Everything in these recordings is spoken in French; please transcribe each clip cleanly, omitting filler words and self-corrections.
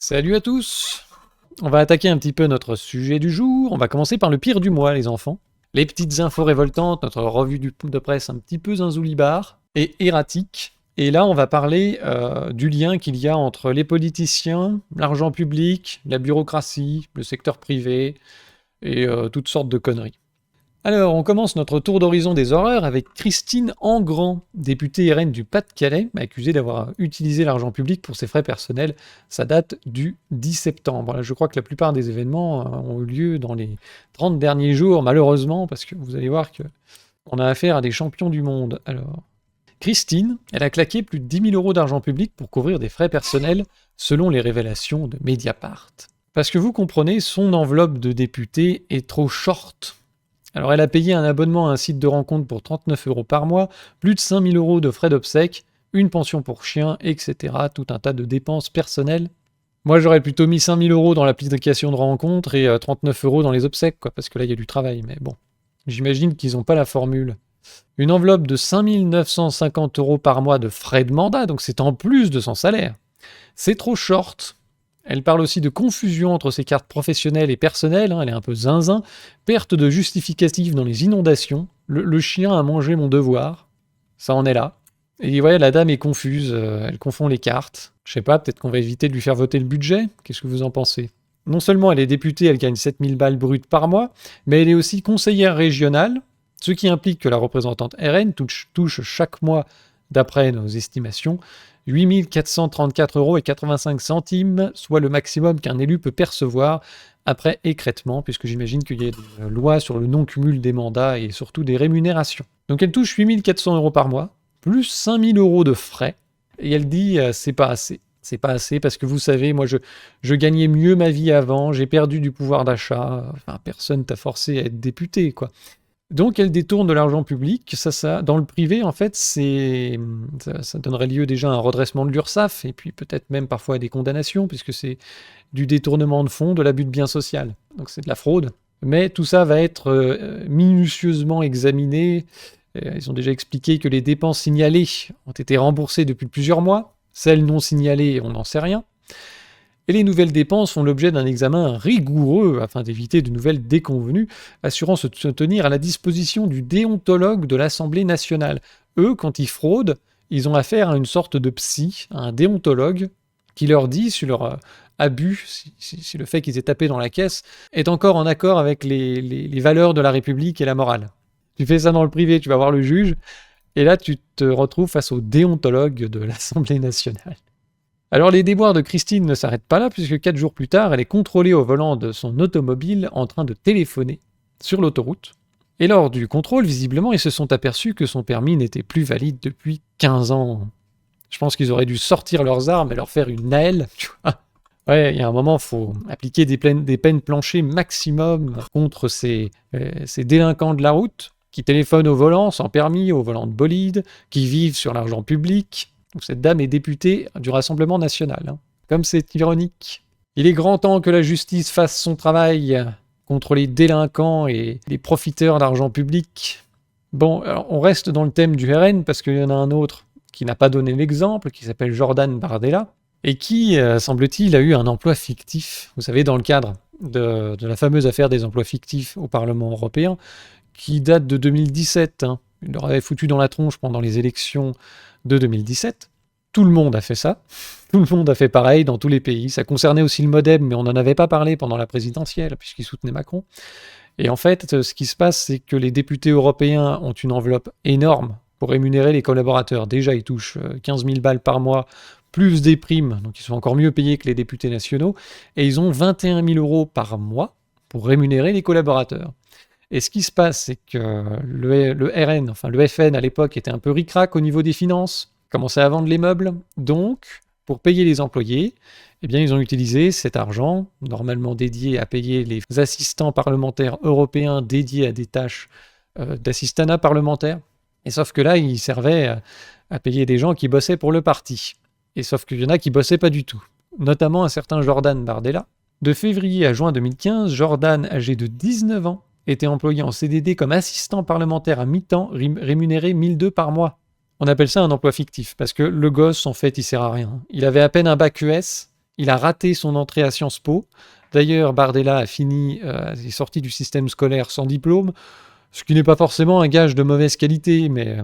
Salut à tous! On va attaquer un petit peu notre sujet du jour. On va commencer par le pire du mois, les enfants. Les petites infos révoltantes, notre revue de presse un petit peu zinzoulibar et erratique. Et là, on va parler du lien qu'il y a entre les politiciens, l'argent public, la bureaucratie, le secteur privé et toutes sortes de conneries. Alors, on commence notre tour d'horizon des horreurs avec Christine Engrand, députée RN du Pas-de-Calais, accusée d'avoir utilisé l'argent public pour ses frais personnels. Ça date du 10 septembre. Là, je crois que la plupart des événements ont eu lieu dans les 30 derniers jours, malheureusement, parce que vous allez voir qu'on a affaire à des champions du monde. Alors, Christine, elle a claqué plus de 10 000 euros d'argent public pour couvrir des frais personnels, selon les révélations de Mediapart. Parce que vous comprenez, son enveloppe de députée est trop short. Alors elle a payé un abonnement à un site de rencontre pour 39 euros par mois, plus de 5 000 euros de frais d'obsèques, une pension pour chien, etc. Tout un tas de dépenses personnelles. Moi j'aurais plutôt mis 5 000 euros dans l'application de rencontre et 39 euros dans les obsèques, quoi, parce que là il y a du travail, mais bon. J'imagine qu'ils n'ont pas la formule. Une enveloppe de 5 950 euros par mois de frais de mandat, donc c'est en plus de son salaire. C'est trop short. Elle parle aussi de confusion entre ses cartes professionnelles et personnelles, elle est un peu zinzin, perte de justificatif dans les inondations, le chien a mangé mon devoir, ça en est là. Et ouais, la dame est confuse, elle confond les cartes. Je sais pas, peut-être qu'on va éviter de lui faire voter le budget, qu'est-ce que vous en pensez? Non seulement elle est députée, elle gagne 7000 balles brutes par mois, mais elle est aussi conseillère régionale, ce qui implique que la représentante RN touche chaque mois, d'après nos estimations, 8 434,85 euros, soit le maximum qu'un élu peut percevoir après écrêtement, puisque j'imagine qu'il y a des lois sur le non-cumul des mandats et surtout des rémunérations. Donc elle touche 8 400 euros par mois, plus 5 000 euros de frais, et elle dit c'est pas assez. C'est pas assez parce que vous savez, moi je gagnais mieux ma vie avant, j'ai perdu du pouvoir d'achat, enfin personne t'a forcé à être député, quoi. Donc elle détourne de l'argent public, dans le privé en fait, ça donnerait lieu déjà à un redressement de l'URSSAF, et puis peut-être même parfois à des condamnations, puisque c'est du détournement de fonds, de l'abus de biens social, donc c'est de la fraude. Mais tout ça va être minutieusement examiné. Ils ont déjà expliqué que les dépenses signalées ont été remboursées depuis plusieurs mois, celles non signalées, on n'en sait rien. Et les nouvelles dépenses font l'objet d'un examen rigoureux afin d'éviter de nouvelles déconvenues, assurant se tenir à la disposition du déontologue de l'Assemblée nationale. Eux, quand ils fraudent, ils ont affaire à une sorte de psy, à un déontologue, qui leur dit si leur abus, si le fait qu'ils aient tapé dans la caisse, est encore en accord avec les valeurs de la République et la morale. Tu fais ça dans le privé, tu vas voir le juge, et là tu te retrouves face au déontologue de l'Assemblée nationale. Alors les déboires de Christine ne s'arrêtent pas là, puisque 4 jours plus tard, elle est contrôlée au volant de son automobile en train de téléphoner sur l'autoroute. Et lors du contrôle, visiblement, ils se sont aperçus que son permis n'était plus valide depuis 15 ans. Je pense qu'ils auraient dû sortir leurs armes et leur faire une naëlle, tu vois. Ouais, il y a un moment, il faut appliquer des peines planchées maximum contre ces délinquants de la route qui téléphonent au volant sans permis, au volant de bolide, qui vivent sur l'argent public. Donc cette dame est députée du Rassemblement national. Comme c'est ironique. Il est grand temps que la justice fasse son travail contre les délinquants et les profiteurs d'argent public. Bon, alors on reste dans le thème du RN parce qu'il y en a un autre qui n'a pas donné l'exemple, qui s'appelle Jordan Bardella, et qui, semble-t-il, a eu un emploi fictif. Vous savez, dans le cadre de la fameuse affaire des emplois fictifs au Parlement européen, qui date de 2017. Il leur avait foutu dans la tronche pendant les élections de 2017. Tout le monde a fait ça. Tout le monde a fait pareil dans tous les pays. Ça concernait aussi le MoDem, mais on n'en avait pas parlé pendant la présidentielle, puisqu'il soutenait Macron. Et en fait, ce qui se passe, c'est que les députés européens ont une enveloppe énorme pour rémunérer les collaborateurs. Déjà, ils touchent 15 000 balles par mois, plus des primes, donc ils sont encore mieux payés que les députés nationaux. Et ils ont 21 000 euros par mois pour rémunérer les collaborateurs. Et ce qui se passe, c'est que le RN, enfin le FN à l'époque, était un peu ric-rac au niveau des finances, commençait à vendre les meubles. Donc, pour payer les employés, eh bien, ils ont utilisé cet argent, normalement dédié à payer les assistants parlementaires européens dédiés à des tâches d'assistanat parlementaire. Et sauf que là, il servait à payer des gens qui bossaient pour le parti. Et sauf qu'il y en a qui bossaient pas du tout, notamment un certain Jordan Bardella. De février à juin 2015, Jordan, âgé de 19 ans, était employé en CDD comme assistant parlementaire à mi-temps, rémunéré 1 200 par mois. On appelle ça un emploi fictif, parce que le gosse, en fait, il sert à rien. Il avait à peine un bac ES, Il a raté son entrée à Sciences Po. D'ailleurs, Bardella est sorti du système scolaire sans diplôme, ce qui n'est pas forcément un gage de mauvaise qualité, mais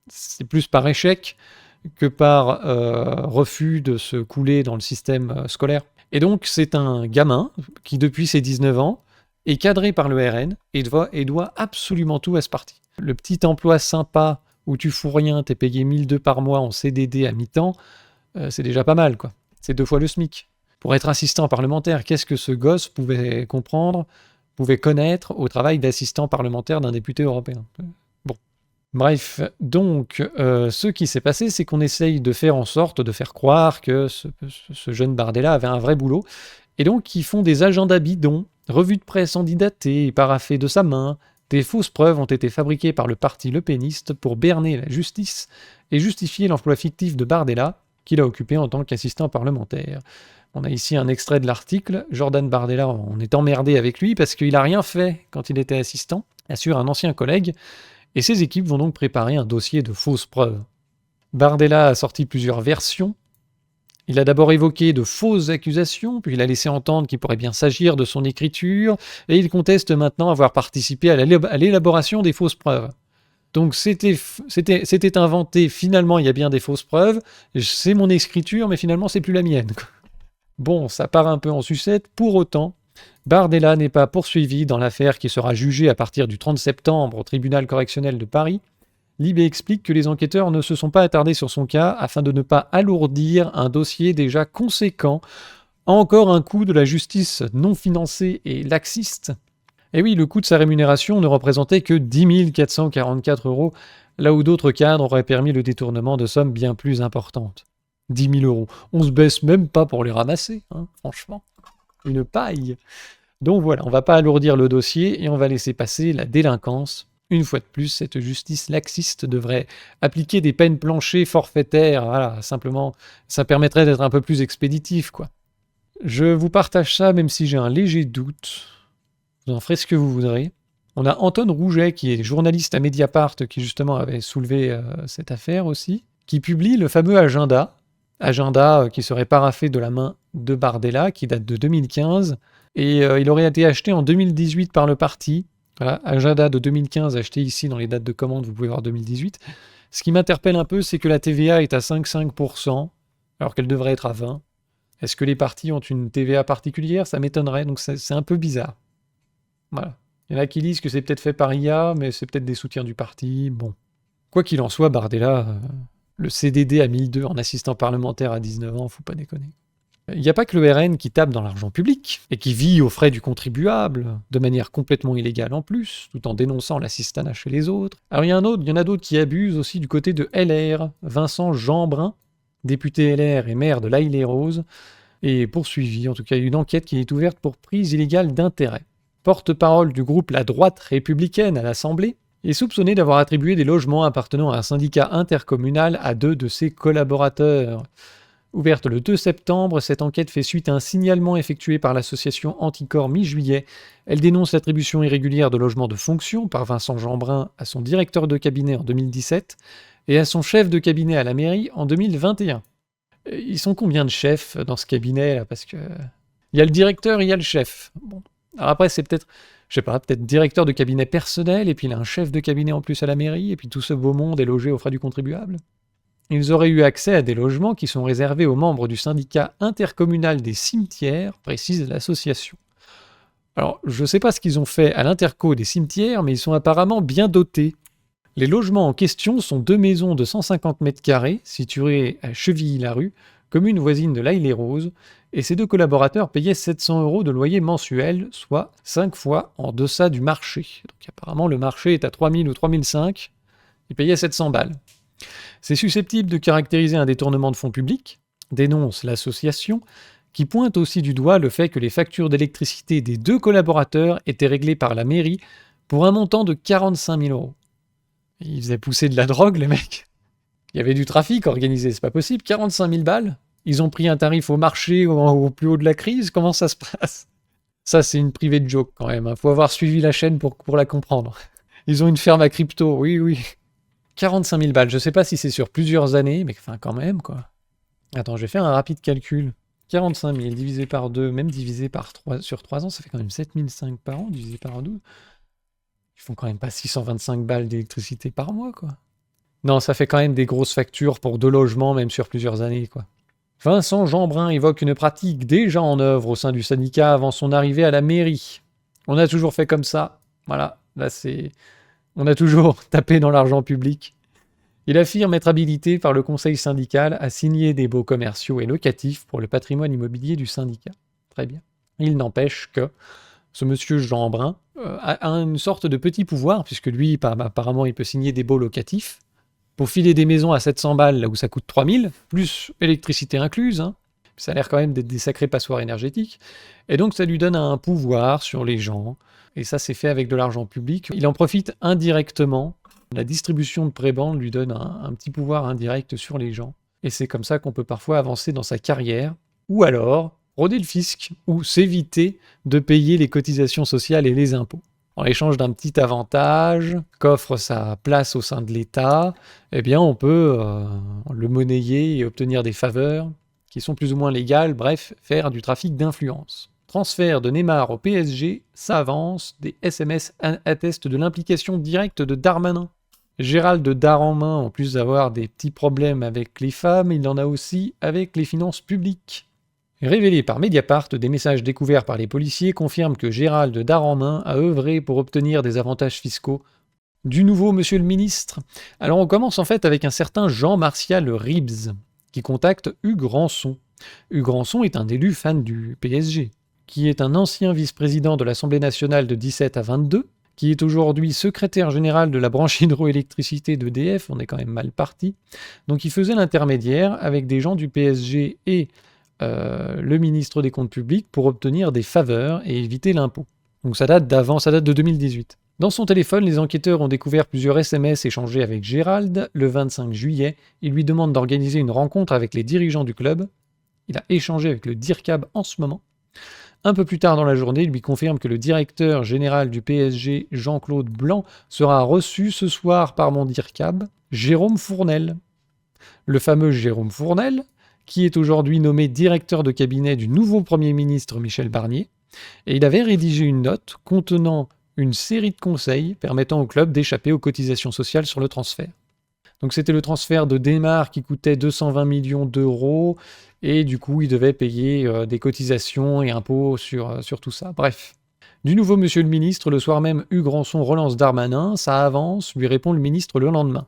c'est plus par échec que par refus de se couler dans le système scolaire. Et donc, c'est un gamin qui, depuis ses 19 ans, est cadré par le RN et doit absolument tout à ce parti. Le petit emploi sympa où tu fous rien, t'es payé 1 200 par mois en CDD à mi-temps, c'est déjà pas mal, quoi. C'est 2 fois le SMIC. Pour être assistant parlementaire, qu'est-ce que ce gosse pouvait comprendre, pouvait connaître au travail d'assistant parlementaire d'un député européen? Bon. Bref, donc, ce qui s'est passé, c'est qu'on essaye de faire en sorte de faire croire que ce jeune Bardella avait un vrai boulot, et donc ils font des agendas bidons, revues de presse antidatées et paraphées de sa main. Des fausses preuves ont été fabriquées par le parti lepéniste pour berner la justice et justifier l'emploi fictif de Bardella, qu'il a occupé en tant qu'assistant parlementaire. On a ici un extrait de l'article. Jordan Bardella, on est emmerdé avec lui parce qu'il n'a rien fait quand il était assistant, assure un ancien collègue, et ses équipes vont donc préparer un dossier de fausses preuves. Bardella a sorti plusieurs versions. Il a d'abord évoqué de fausses accusations, puis il a laissé entendre qu'il pourrait bien s'agir de son écriture, et il conteste maintenant avoir participé à l'élaboration des fausses preuves. Donc c'était inventé, finalement il y a bien des fausses preuves, c'est mon écriture, mais finalement c'est plus la mienne. Bon, ça part un peu en sucette, pour autant, Bardella n'est pas poursuivi dans l'affaire qui sera jugée à partir du 30 septembre au tribunal correctionnel de Paris. Libé explique que les enquêteurs ne se sont pas attardés sur son cas afin de ne pas alourdir un dossier déjà conséquent. Encore un coup de la justice non financée et laxiste. Et oui, le coût de sa rémunération ne représentait que 10 444 €, là où d'autres cadres auraient permis le détournement de sommes bien plus importantes. 10 000 €. On se baisse même pas pour les ramasser, hein, franchement. Une paille. Donc voilà, on va pas alourdir le dossier et on va laisser passer la délinquance. Une fois de plus, cette justice laxiste devrait appliquer des peines planchées forfaitaires. Voilà, simplement, ça permettrait d'être un peu plus expéditif, quoi. Je vous partage ça, même si j'ai un léger doute. Vous en ferez ce que vous voudrez. On a Anton Rouget, qui est journaliste à Mediapart, qui justement avait soulevé cette affaire aussi, qui publie le fameux agenda qui serait paraphé de la main de Bardella, qui date de 2015, et il aurait été acheté en 2018 par le parti. Voilà, agenda de 2015 acheté ici dans les dates de commande, vous pouvez voir 2018. Ce qui m'interpelle un peu, c'est que la TVA est à 5,5%, alors qu'elle devrait être à 20%. Est-ce que les partis ont une TVA particulière? Ça m'étonnerait, donc c'est un peu bizarre. Voilà. Il y en a qui disent que c'est peut-être fait par IA, mais c'est peut-être des soutiens du parti. Bon. Quoi qu'il en soit, Bardella, le CDD à 1 200 en assistant parlementaire à 19 ans, faut pas déconner. Il n'y a pas que le RN qui tape dans l'argent public, et qui vit aux frais du contribuable, de manière complètement illégale en plus, tout en dénonçant l'assistanat chez les autres. Alors il y en a d'autres qui abusent aussi du côté de LR. Vincent Jeanbrun, député LR et maire de l'Haye-les-Roses, est poursuivi. En tout cas, une enquête qui est ouverte pour prise illégale d'intérêt. Porte-parole du groupe La Droite Républicaine à l'Assemblée, est soupçonné d'avoir attribué des logements appartenant à un syndicat intercommunal à 2 de ses collaborateurs. Ouverte le 2 septembre, cette enquête fait suite à un signalement effectué par l'association Anticorps mi-juillet. Elle dénonce l'attribution irrégulière de logements de fonction par Vincent Jeanbrun à son directeur de cabinet en 2017 et à son chef de cabinet à la mairie en 2021. Ils sont combien de chefs dans ce cabinet là? Parce que il y a le directeur et il y a le chef. Bon. Alors après, c'est peut-être, je sais pas, peut-être directeur de cabinet personnel, et puis il a un chef de cabinet en plus à la mairie, et puis tout ce beau monde est logé aux frais du contribuable. Ils auraient eu accès à des logements qui sont réservés aux membres du syndicat intercommunal des cimetières, précise l'association. Alors, je sais pas ce qu'ils ont fait à l'interco des cimetières, mais ils sont apparemment bien dotés. Les logements en question sont 2 maisons de 150 mètres carrés, situées à Chevilly-la-Rue, commune voisine de l'Haye-les-Roses, et ces 2 collaborateurs payaient 700 € de loyer mensuel, soit 5 fois en deçà du marché. Donc apparemment le marché est à 3000 ou 3005, ils payaient 700 balles. C'est susceptible de caractériser un détournement de fonds publics, dénonce l'association, qui pointe aussi du doigt le fait que les factures d'électricité des 2 collaborateurs étaient réglées par la mairie pour un montant de 45 000 €. Ils faisaient pousser de la drogue, les mecs. Il y avait du trafic organisé, c'est pas possible. 45 000 balles. Ils ont pris un tarif au marché au plus haut de la crise. Comment ça se passe? Ça, c'est une privée de joke quand même. Faut avoir suivi la chaîne pour la comprendre. Ils ont une ferme à crypto, oui. 45 000 balles. Je sais pas si c'est sur plusieurs années, mais enfin quand même, quoi. Attends, je vais faire un rapide calcul. 45 000 divisé par 2, même divisé par 3, sur 3 ans, ça fait quand même 7 500 par an, divisé par 12. Ils font quand même pas 625 balles d'électricité par mois, quoi. Non, ça fait quand même des grosses factures pour 2 logements, même sur plusieurs années, quoi. Vincent Jeanbrun évoque une pratique déjà en œuvre au sein du syndicat avant son arrivée à la mairie. On a toujours fait comme ça. Voilà, là c'est... On a toujours tapé dans l'argent public. Il affirme être habilité par le conseil syndical à signer des baux commerciaux et locatifs pour le patrimoine immobilier du syndicat. Très bien. Il n'empêche que ce monsieur Jeanbrun a une sorte de petit pouvoir, puisque lui, apparemment, il peut signer des baux locatifs pour filer des maisons à 700 balles là où ça coûte 3000, plus électricité incluse. Hein. Ça a l'air quand même d'être des sacrées passoires énergétiques. Et donc ça lui donne un pouvoir sur les gens. Et ça, c'est fait avec de l'argent public. Il en profite indirectement. La distribution de prébendes lui donne un petit pouvoir indirect sur les gens. Et c'est comme ça qu'on peut parfois avancer dans sa carrière. Ou alors, rôder le fisc, ou s'éviter de payer les cotisations sociales et les impôts. En échange d'un petit avantage qu'offre sa place au sein de l'État, eh bien on peut le monnayer et obtenir des faveurs qui sont plus ou moins légales, bref, faire du trafic d'influence. Transfert de Neymar au PSG, ça avance, des SMS attestent de l'implication directe de Darmanin. Gérald Darmanin, en plus d'avoir des petits problèmes avec les femmes, il en a aussi avec les finances publiques. Révélé par Mediapart, des messages découverts par les policiers confirment que Gérald Darmanin a œuvré pour obtenir des avantages fiscaux du nouveau monsieur le ministre. Alors on commence en fait avec un certain Jean-Martial Ribs, qui contacte Hugues Rançon. Hugues Rançon est un élu fan du PSG, qui est un ancien vice-président de l'Assemblée nationale de 17 à 22, qui est aujourd'hui secrétaire général de la branche hydroélectricité d'EDF, on est quand même mal parti. Donc il faisait l'intermédiaire avec des gens du PSG et le ministre des Comptes publics pour obtenir des faveurs et éviter l'impôt. Donc ça date de 2018. Dans son téléphone, les enquêteurs ont découvert plusieurs SMS échangés avec Gérald. Le 25 juillet, il lui demande d'organiser une rencontre avec les dirigeants du club. Il a échangé avec le DIRCAB en ce moment. Un peu plus tard dans la journée, il lui confirme que le directeur général du PSG, Jean-Claude Blanc, sera reçu ce soir par mon DIRCAB, Jérôme Fournel. Le fameux Jérôme Fournel, qui est aujourd'hui nommé directeur de cabinet du nouveau Premier ministre Michel Barnier, et il avait rédigé une note contenant une série de conseils permettant au club d'échapper aux cotisations sociales sur le transfert. Donc c'était le transfert de Neymar qui coûtait 220 millions d'euros, et du coup il devait payer des cotisations et impôts sur tout ça. Bref. Du nouveau monsieur le ministre, le soir même, Hugues Rançon relance Darmanin, ça avance, lui répond le ministre le lendemain.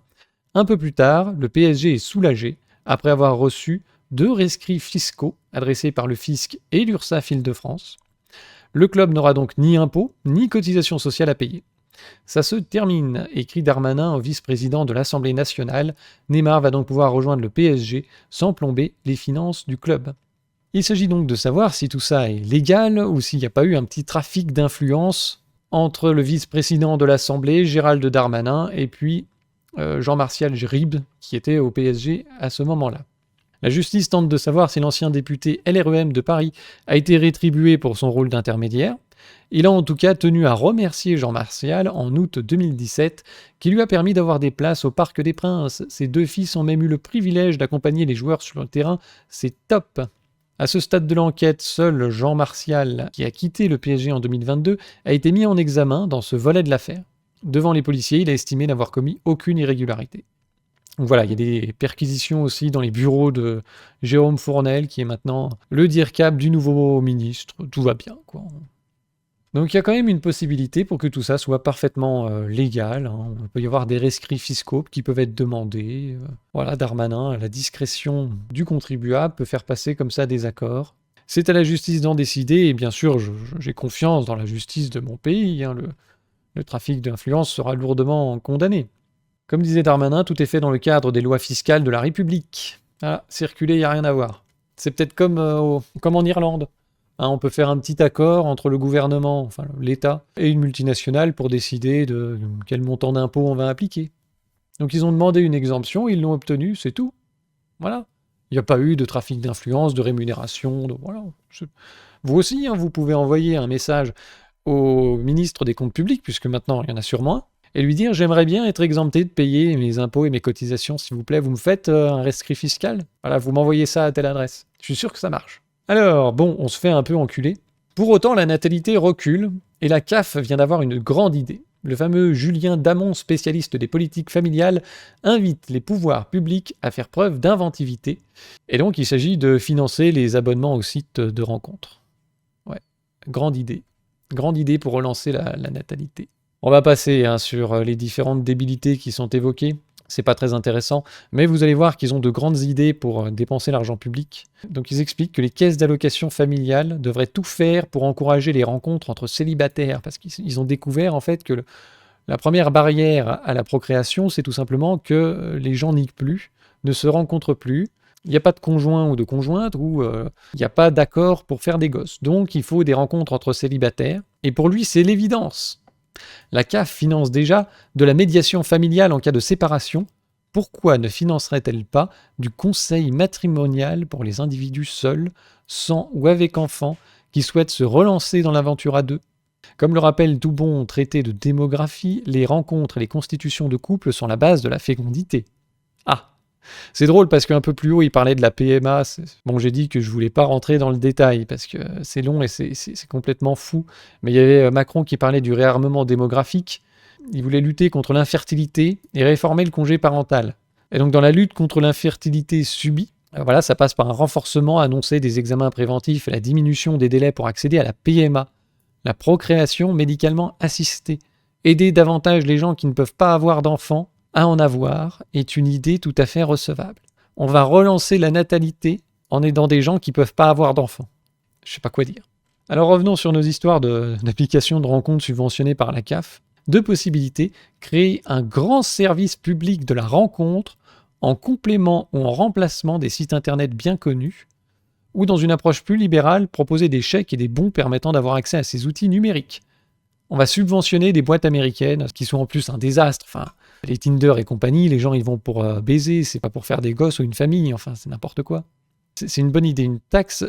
Un peu plus tard, le PSG est soulagé, après avoir reçu 2 rescrits fiscaux adressés par le fisc et l'URSSAF Île-de-France. Le club n'aura donc ni impôts, ni cotisations sociales à payer. Ça se termine, écrit Darmanin au vice-président de l'Assemblée nationale. Neymar va donc pouvoir rejoindre le PSG sans plomber les finances du club. Il s'agit donc de savoir si tout ça est légal ou s'il n'y a pas eu un petit trafic d'influence entre le vice-président de l'Assemblée, Gérald Darmanin, et puis Jean-Martial Ribs, qui était au PSG à ce moment-là. La justice tente de savoir si l'ancien député LREM de Paris a été rétribué pour son rôle d'intermédiaire. Il a en tout cas tenu à remercier Jean-Martial en août 2017, qui lui a permis d'avoir des places au Parc des Princes. Ses 2 fils ont même eu le privilège d'accompagner les joueurs sur le terrain. C'est top! À ce stade de l'enquête, seul Jean-Martial, qui a quitté le PSG en 2022, a été mis en examen dans ce volet de l'affaire. Devant les policiers, il a estimé n'avoir commis aucune irrégularité. Donc voilà, il y a des perquisitions aussi dans les bureaux de Jérôme Fournel, qui est maintenant le DIRCAB du nouveau ministre. Tout va bien, quoi. Donc il y a quand même une possibilité pour que tout ça soit parfaitement légal. Hein. Il peut y avoir des rescrits fiscaux qui peuvent être demandés. Voilà, Darmanin, à la discrétion du contribuable, peut faire passer comme ça des accords. C'est à la justice d'en décider, et bien sûr, j'ai confiance dans la justice de mon pays. Hein. Le trafic d'influence sera lourdement condamné. Comme disait Darmanin, tout est fait dans le cadre des lois fiscales de la République. Voilà, circuler, il n'y a rien à voir. C'est peut-être comme en Irlande. Hein, on peut faire un petit accord entre le gouvernement, enfin l'État, et une multinationale pour décider de quel montant d'impôt on va appliquer. Donc ils ont demandé une exemption, ils l'ont obtenue, c'est tout. Voilà. Il n'y a pas eu de trafic d'influence, de rémunération, voilà. Vous aussi, hein, vous pouvez envoyer un message au ministre des Comptes publics, puisque maintenant il y en a sûrement un, et lui dire « J'aimerais bien être exempté de payer mes impôts et mes cotisations, s'il vous plaît, vous me faites un rescrit fiscal ?» Voilà, vous m'envoyez ça à telle adresse. Je suis sûr que ça marche. Alors, bon, on se fait un peu enculer. Pour autant, la natalité recule, et la CAF vient d'avoir une grande idée. Le fameux Julien Damon, spécialiste des politiques familiales, invite les pouvoirs publics à faire preuve d'inventivité. Et donc, il s'agit de financer les abonnements aux sites de rencontres. Ouais, grande idée. Grande idée pour relancer la natalité. On va passer sur les différentes débilités qui sont évoquées. C'est pas très intéressant, mais vous allez voir qu'ils ont de grandes idées pour dépenser l'argent public. Donc ils expliquent que les caisses d'allocation familiale devraient tout faire pour encourager les rencontres entre célibataires, parce qu'ils ont découvert en fait que la première barrière à la procréation, c'est tout simplement que les gens niquent plus, ne se rencontrent plus, il n'y a pas de conjoint ou de conjointe, ou il n'y a pas d'accord pour faire des gosses. Donc il faut des rencontres entre célibataires, et pour lui c'est l'évidence. La CAF finance déjà de la médiation familiale en cas de séparation. Pourquoi ne financerait-elle pas du conseil matrimonial pour les individus seuls, sans ou avec enfants, qui souhaitent se relancer dans l'aventure à deux? Comme le rappelle tout bon traité de démographie, les rencontres et les constitutions de couple sont la base de la fécondité. Ah, c'est drôle parce qu'un peu plus haut, il parlait de la PMA. Bon, j'ai dit que je voulais pas rentrer dans le détail parce que c'est long et c'est complètement fou. Mais il y avait Macron qui parlait du réarmement démographique. Il voulait lutter contre l'infertilité et réformer le congé parental. Et donc, dans la lutte contre l'infertilité subie, voilà, ça passe par un renforcement annoncé des examens préventifs et la diminution des délais pour accéder à la PMA, la procréation médicalement assistée. Aider davantage les gens qui ne peuvent pas avoir d'enfants à en avoir est une idée tout à fait recevable. On va relancer la natalité en aidant des gens qui ne peuvent pas avoir d'enfants. Je ne sais pas quoi dire. Alors revenons sur nos histoires d'applications de rencontres subventionnées par la CAF. Deux possibilités: créer un grand service public de la rencontre en complément ou en remplacement des sites internet bien connus, ou dans une approche plus libérale, proposer des chèques et des bons permettant d'avoir accès à ces outils numériques. On va subventionner des boîtes américaines qui sont en plus un désastre. Enfin, les Tinder et compagnie, les gens ils vont pour baiser, c'est pas pour faire des gosses ou une famille, enfin c'est n'importe quoi. C'est une bonne idée, une taxe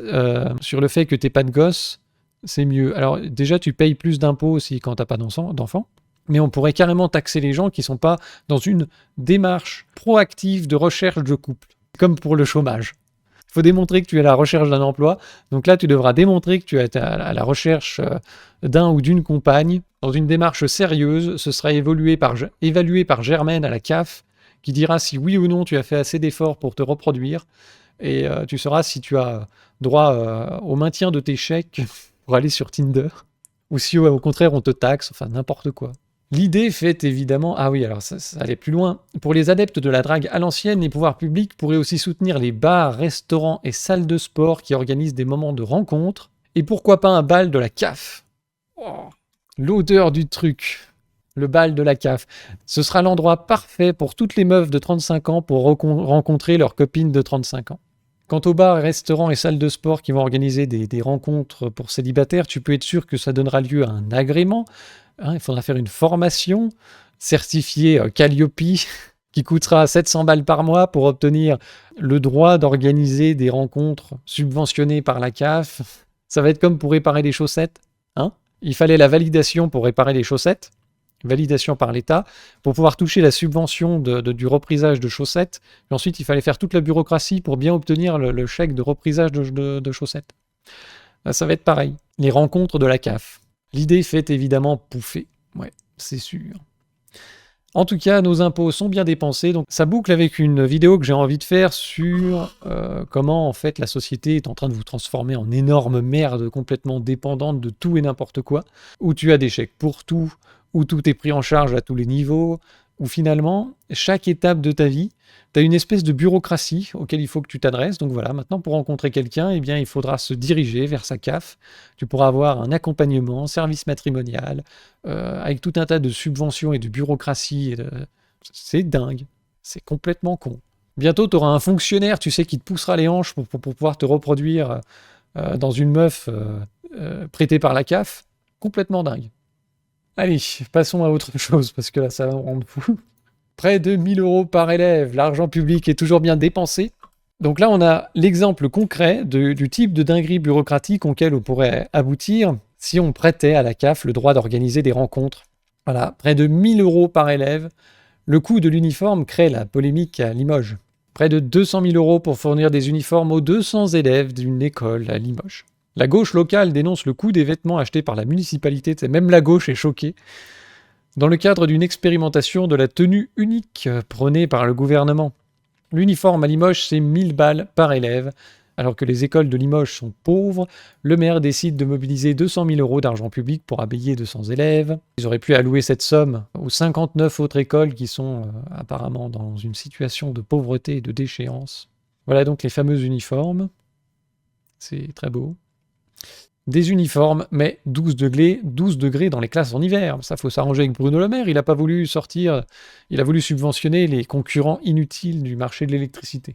sur le fait que t'aies pas de gosses, c'est mieux. Alors déjà tu payes plus d'impôts aussi quand t'as pas d'enfants, mais on pourrait carrément taxer les gens qui sont pas dans une démarche proactive de recherche de couple, comme pour le chômage. Il faut démontrer que tu es à la recherche d'un emploi. Donc là, tu devras démontrer que tu es à la recherche d'un ou d'une compagne. Dans une démarche sérieuse, ce sera évalué par Germaine à la CAF, qui dira si oui ou non tu as fait assez d'efforts pour te reproduire. Et tu sauras si tu as droit au maintien de tes chèques pour aller sur Tinder. Ou si au contraire on te taxe, enfin n'importe quoi. L'idée fait évidemment... Ah oui, alors ça allait plus loin. Pour les adeptes de la drague à l'ancienne, les pouvoirs publics pourraient aussi soutenir les bars, restaurants et salles de sport qui organisent des moments de rencontre. Et pourquoi pas un bal de la CAF? Oh, l'odeur du truc. Le bal de la CAF. Ce sera l'endroit parfait pour toutes les meufs de 35 ans pour rencontrer leurs copines de 35 ans. Quant aux bars, restaurants et salles de sport qui vont organiser des rencontres pour célibataires, tu peux être sûr que ça donnera lieu à un agrément. Il faudra faire une formation certifiée Calliope qui coûtera 700 balles par mois pour obtenir le droit d'organiser des rencontres subventionnées par la CAF. Ça va être comme pour réparer les chaussettes. Il fallait la validation pour réparer les chaussettes, validation par l'État, pour pouvoir toucher la subvention du reprisage de chaussettes. Et ensuite, il fallait faire toute la bureaucratie pour bien obtenir le chèque de reprisage de chaussettes. Là, ça va être pareil. Les rencontres de la CAF. L'idée fait évidemment pouffer. Ouais, c'est sûr. En tout cas, nos impôts sont bien dépensés. Donc, ça boucle avec une vidéo que j'ai envie de faire sur comment, en fait, la société est en train de vous transformer en énorme merde complètement dépendante de tout et n'importe quoi, où tu as des chèques pour tout, où tout est pris en charge à tous les niveaux, où finalement, chaque étape de ta vie, tu as une espèce de bureaucratie auquel il faut que tu t'adresses. Donc voilà, maintenant, pour rencontrer quelqu'un, eh bien, il faudra se diriger vers sa CAF. Tu pourras avoir un accompagnement, service matrimonial, avec tout un tas de subventions et de bureaucratie. C'est dingue. C'est complètement con. Bientôt, tu auras un fonctionnaire, tu sais, qui te poussera les hanches pour pouvoir te reproduire dans une meuf prêtée par la CAF. Complètement dingue. Allez, passons à autre chose, parce que là, ça va me rendre fou. Près de 1 000 € par élève, l'argent public est toujours bien dépensé. Donc là, on a l'exemple concret du type de dinguerie bureaucratique auquel on pourrait aboutir si on prêtait à la CAF le droit d'organiser des rencontres. Voilà, près de 1 000 € par élève. Le coût de l'uniforme crée la polémique à Limoges. Près de 200 000 € pour fournir des uniformes aux 200 élèves d'une école à Limoges. La gauche locale dénonce le coût des vêtements achetés par la municipalité, même la gauche est choquée, dans le cadre d'une expérimentation de la tenue unique prônée par le gouvernement. L'uniforme à Limoges, c'est 1000 balles par élève. Alors que les écoles de Limoges sont pauvres, le maire décide de mobiliser 200 000 € d'argent public pour habiller 200 élèves. Ils auraient pu allouer cette somme aux 59 autres écoles qui sont apparemment dans une situation de pauvreté et de déchéance. Voilà donc les fameux uniformes. C'est très beau. Des uniformes, mais 12 degrés dans les classes en hiver. Ça, faut s'arranger avec Bruno Le Maire. Il n'a pas voulu sortir, il a voulu subventionner les concurrents inutiles du marché de l'électricité.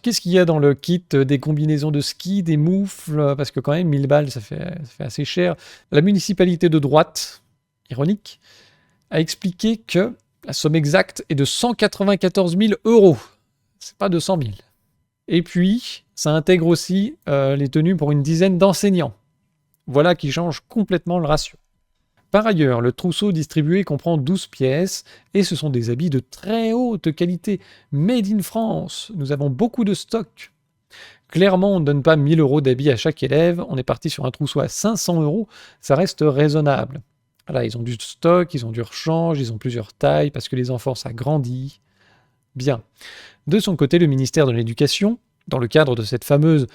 Qu'est-ce qu'il y a dans le kit? Des combinaisons de ski, des moufles, parce que quand même 1000 balles, ça fait assez cher. La municipalité de droite, ironique, a expliqué que la somme exacte est de 194 000 €. C'est pas 200 000. Et puis, ça intègre aussi les tenues pour une dizaine d'enseignants. Voilà qui change complètement le ratio. Par ailleurs, le trousseau distribué comprend 12 pièces et ce sont des habits de très haute qualité. Made in France, nous avons beaucoup de stock. Clairement, on ne donne pas 1000 € d'habits à chaque élève, on est parti sur un trousseau à 500 €, ça reste raisonnable. Voilà, ils ont du stock, ils ont du rechange, ils ont plusieurs tailles parce que les enfants ça grandit. Bien. De son côté, le ministère de l'Éducation, dans le cadre de cette fameuse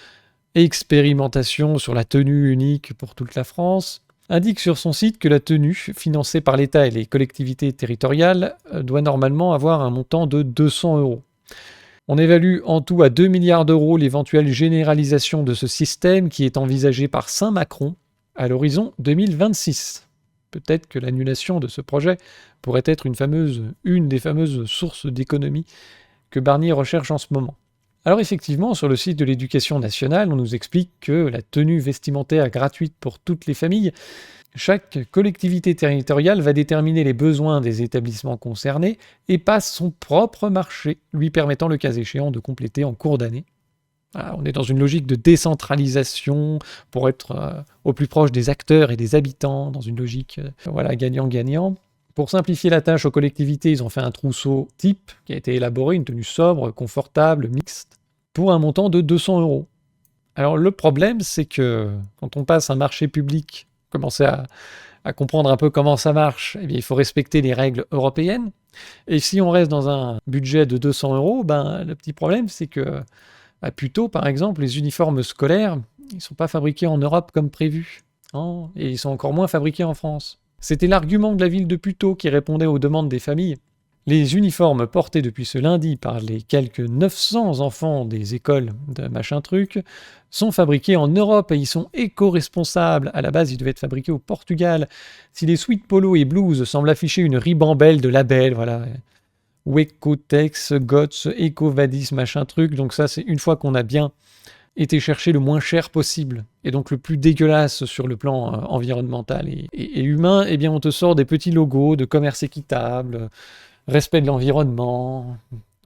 expérimentation sur la tenue unique pour toute la France, indique sur son site que la tenue, financée par l'État et les collectivités territoriales, doit normalement avoir un montant de 200 €. On évalue en tout à 2 milliards d'euros l'éventuelle généralisation de ce système qui est envisagé par Saint-Macron à l'horizon 2026. Peut-être que l'annulation de ce projet pourrait être une des fameuses sources d'économie que Barnier recherche en ce moment. Alors effectivement, sur le site de l'Éducation nationale, on nous explique que la tenue vestimentaire gratuite pour toutes les familles, chaque collectivité territoriale va déterminer les besoins des établissements concernés et passe son propre marché, lui permettant le cas échéant de compléter en cours d'année. Voilà, on est dans une logique de décentralisation pour être au plus proche des acteurs et des habitants, dans une logique gagnant-gagnant. Pour simplifier la tâche aux collectivités, ils ont fait un trousseau type qui a été élaboré, une tenue sobre, confortable, mixte, pour un montant de 200 €. Alors le problème, c'est que quand on passe un marché public, commencer à comprendre un peu comment ça marche, eh bien, il faut respecter les règles européennes. Et si on reste dans un budget de 200 €, le petit problème, c'est que Puteaux, par exemple, les uniformes scolaires, ils ne sont pas fabriqués en Europe comme prévu, hein, et ils sont encore moins fabriqués en France. C'était l'argument de la ville de Puteaux qui répondait aux demandes des familles. Les uniformes portés depuis ce lundi par les quelques 900 enfants des écoles de machin truc sont fabriqués en Europe et ils sont éco-responsables. À la base, ils devaient être fabriqués au Portugal. Si les sweat polo et blues semblent afficher une ribambelle de labels, voilà, Wecotex, GOTS, EcoVadis, machin truc, donc ça c'est une fois qu'on a bien été chercher le moins cher possible, et donc le plus dégueulasse sur le plan environnemental et humain, eh bien on te sort des petits logos de commerce équitable, respect de l'environnement,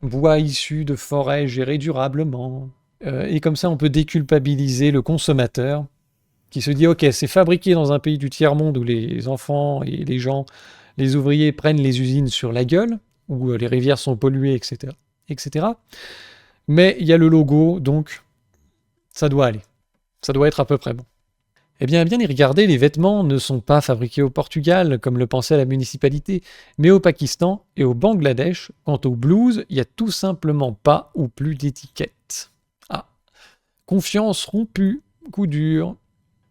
bois issu de forêts gérées durablement, et comme ça on peut déculpabiliser le consommateur qui se dit ok, c'est fabriqué dans un pays du tiers-monde où les enfants et les gens, les ouvriers prennent les usines sur la gueule, où les rivières sont polluées, etc., etc. Mais il y a le logo, donc ça doit aller. Ça doit être à peu près bon. Eh bien, à bien y regarder, les vêtements ne sont pas fabriqués au Portugal, comme le pensait la municipalité, mais au Pakistan et au Bangladesh. Quant aux blouses, il n'y a tout simplement pas ou plus d'étiquette. Ah, confiance rompue, coup dur.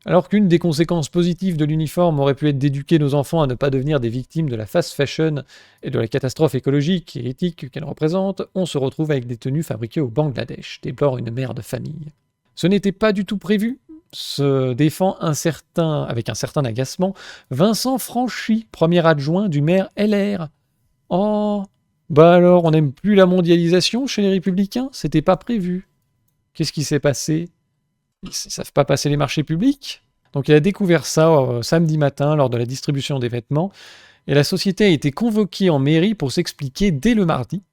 Alors qu'une des conséquences positives de l'uniforme aurait pu être d'éduquer nos enfants à ne pas devenir des victimes de la fast fashion et de la catastrophe écologique et éthique qu'elle représente, on se retrouve avec des tenues fabriquées au Bangladesh, déplore une mère de famille. Ce n'était pas du tout prévu, se défend avec un certain agacement, Vincent Franchi, premier adjoint du maire LR. Oh, alors on n'aime plus la mondialisation chez les Républicains? C'était pas prévu. Qu'est-ce qui s'est passé? Ils ne savent pas passer les marchés publics. Donc il a découvert ça samedi matin lors de la distribution des vêtements, et la société a été convoquée en mairie pour s'expliquer dès le mardi.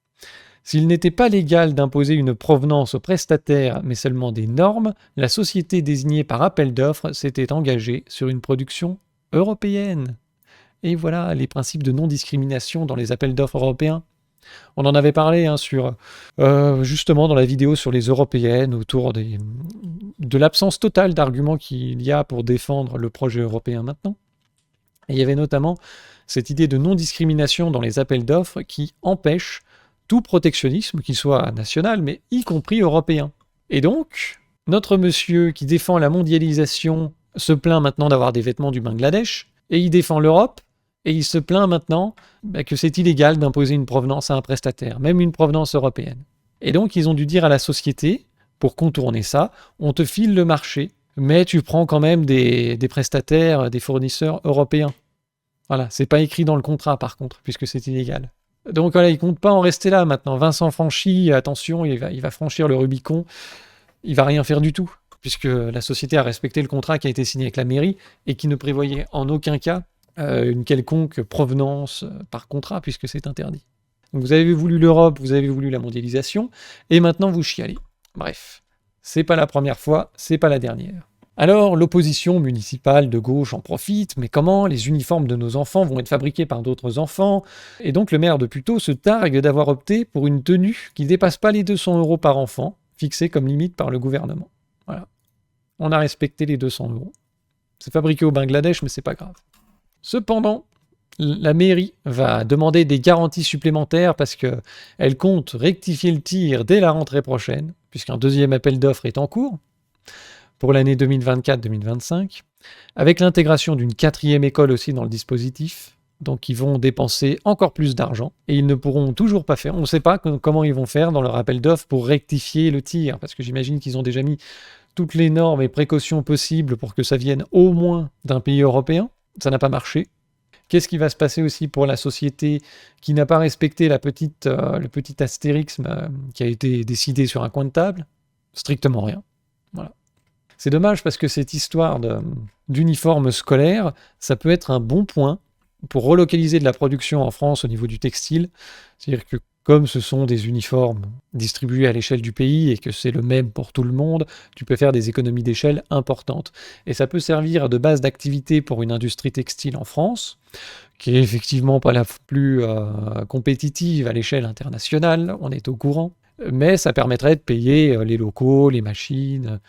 S'il n'était pas légal d'imposer une provenance aux prestataires, mais seulement des normes, la société désignée par appel d'offres s'était engagée sur une production européenne. Et voilà les principes de non-discrimination dans les appels d'offres européens. On en avait parlé justement dans la vidéo sur les européennes, autour de l'absence totale d'arguments qu'il y a pour défendre le projet européen maintenant. Et il y avait notamment cette idée de non-discrimination dans les appels d'offres qui empêche tout protectionnisme, qu'il soit national, mais y compris européen. Et donc, notre monsieur qui défend la mondialisation se plaint maintenant d'avoir des vêtements du Bangladesh, et il défend l'Europe, et il se plaint maintenant que c'est illégal d'imposer une provenance à un prestataire, même une provenance européenne. Et donc, ils ont dû dire à la société, pour contourner ça, on te file le marché, mais tu prends quand même des prestataires, des fournisseurs européens. Voilà, c'est pas écrit dans le contrat par contre, puisque c'est illégal. Donc voilà, il compte pas en rester là maintenant. Vincent franchit, attention, il va franchir le Rubicon, il va rien faire du tout, puisque la société a respecté le contrat qui a été signé avec la mairie et qui ne prévoyait en aucun cas une quelconque provenance par contrat, puisque c'est interdit. Donc vous avez voulu l'Europe, vous avez voulu la mondialisation, et maintenant vous chialez. Bref, c'est pas la première fois, c'est pas la dernière. Alors, l'opposition municipale de gauche en profite, mais comment les uniformes de nos enfants vont être fabriqués par d'autres enfants? Et donc le maire de Puteaux se targue d'avoir opté pour une tenue qui ne dépasse pas les 200 € par enfant, fixée comme limite par le gouvernement. Voilà. On a respecté les 200 €. C'est fabriqué au Bangladesh, mais c'est pas grave. Cependant, la mairie va demander des garanties supplémentaires parce qu'elle compte rectifier le tir dès la rentrée prochaine, puisqu'un deuxième appel d'offres est en cours, pour l'année 2024-2025, avec l'intégration d'une 4e école aussi dans le dispositif. Donc ils vont dépenser encore plus d'argent et ils ne pourront toujours pas faire. On ne sait pas comment ils vont faire dans leur appel d'offres pour rectifier le tir, parce que j'imagine qu'ils ont déjà mis toutes les normes et précautions possibles pour que ça vienne au moins d'un pays européen. Ça n'a pas marché. Qu'est-ce qui va se passer aussi pour la société qui n'a pas respecté le petit astérix qui a été décidé sur un coin de table? Strictement rien. Voilà. C'est dommage parce que cette histoire d'uniforme scolaire, ça peut être un bon point pour relocaliser de la production en France au niveau du textile. C'est-à-dire que comme ce sont des uniformes distribués à l'échelle du pays et que c'est le même pour tout le monde, tu peux faire des économies d'échelle importantes. Et ça peut servir de base d'activité pour une industrie textile en France, qui est effectivement pas la plus compétitive à l'échelle internationale, on est au courant. Mais ça permettrait de payer les locaux, les machines,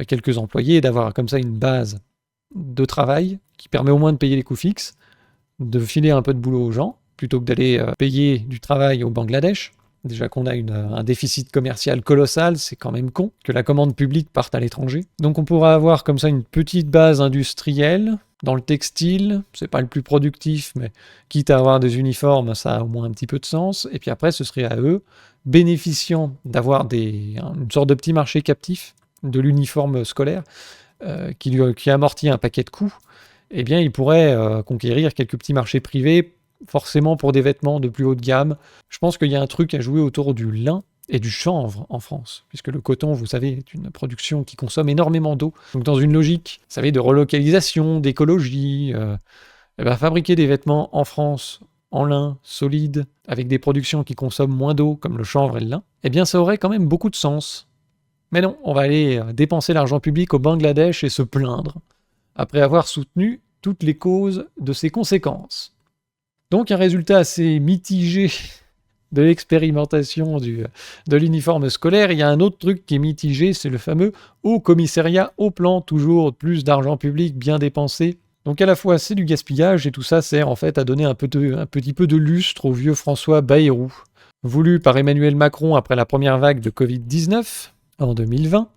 quelques employés, et d'avoir comme ça une base de travail qui permet au moins de payer les coûts fixes, de filer un peu de boulot aux gens, plutôt que d'aller payer du travail au Bangladesh. Déjà qu'on a un déficit commercial colossal, c'est quand même con que la commande publique parte à l'étranger. Donc on pourra avoir comme ça une petite base industrielle dans le textile, c'est pas le plus productif, mais quitte à avoir des uniformes, ça a au moins un petit peu de sens. Et puis après, ce serait à eux, bénéficiant d'avoir une sorte de petit marché captif de l'uniforme scolaire qui amortit un paquet de coûts, eh bien, ils pourraient conquérir quelques petits marchés privés, forcément pour des vêtements de plus haut de gamme. Je pense qu'il y a un truc à jouer autour du lin et du chanvre en France, puisque le coton, vous savez, est une production qui consomme énormément d'eau. Donc dans une logique, vous savez, de relocalisation, d'écologie, fabriquer des vêtements en France en lin, solide, avec des productions qui consomment moins d'eau, comme le chanvre et le lin, eh bien ça aurait quand même beaucoup de sens. Mais non, on va aller dépenser l'argent public au Bangladesh et se plaindre, après avoir soutenu toutes les causes de ses conséquences. Donc un résultat assez mitigé de l'expérimentation de l'uniforme scolaire. Il y a un autre truc qui est mitigé, c'est le fameux Haut Commissariat au Plan, toujours plus d'argent public bien dépensé. Donc à la fois c'est du gaspillage et tout ça sert en fait à donner un petit peu de lustre au vieux François Bayrou. Voulu par Emmanuel Macron après la première vague de Covid-19 en 2020,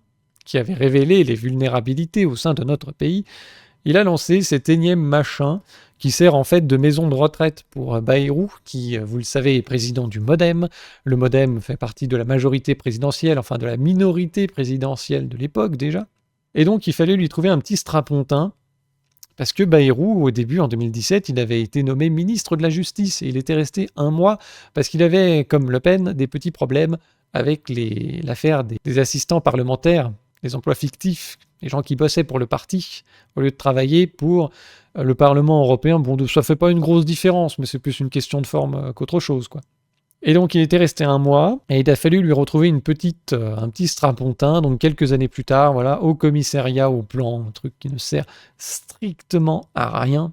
qui avait révélé les vulnérabilités au sein de notre pays, il a lancé cet énième machin qui sert en fait de maison de retraite pour Bayrou, qui, vous le savez, est président du MoDem. Le MoDem fait partie de la majorité présidentielle, enfin de la minorité présidentielle de l'époque déjà. Et donc il fallait lui trouver un petit strapontin, parce que Bayrou, au début, en 2017, il avait été nommé ministre de la Justice, et il était resté 1 mois, parce qu'il avait, comme Le Pen, des petits problèmes avec l'affaire des assistants parlementaires, des emplois fictifs, les gens qui bossaient pour le parti, au lieu de travailler pour le Parlement européen. Bon, ça fait pas une grosse différence, mais c'est plus une question de forme qu'autre chose, quoi. Et donc il était resté 1 mois, et il a fallu lui retrouver un petit strapontin, donc quelques années plus tard, voilà, au commissariat au plan, un truc qui ne sert strictement à rien.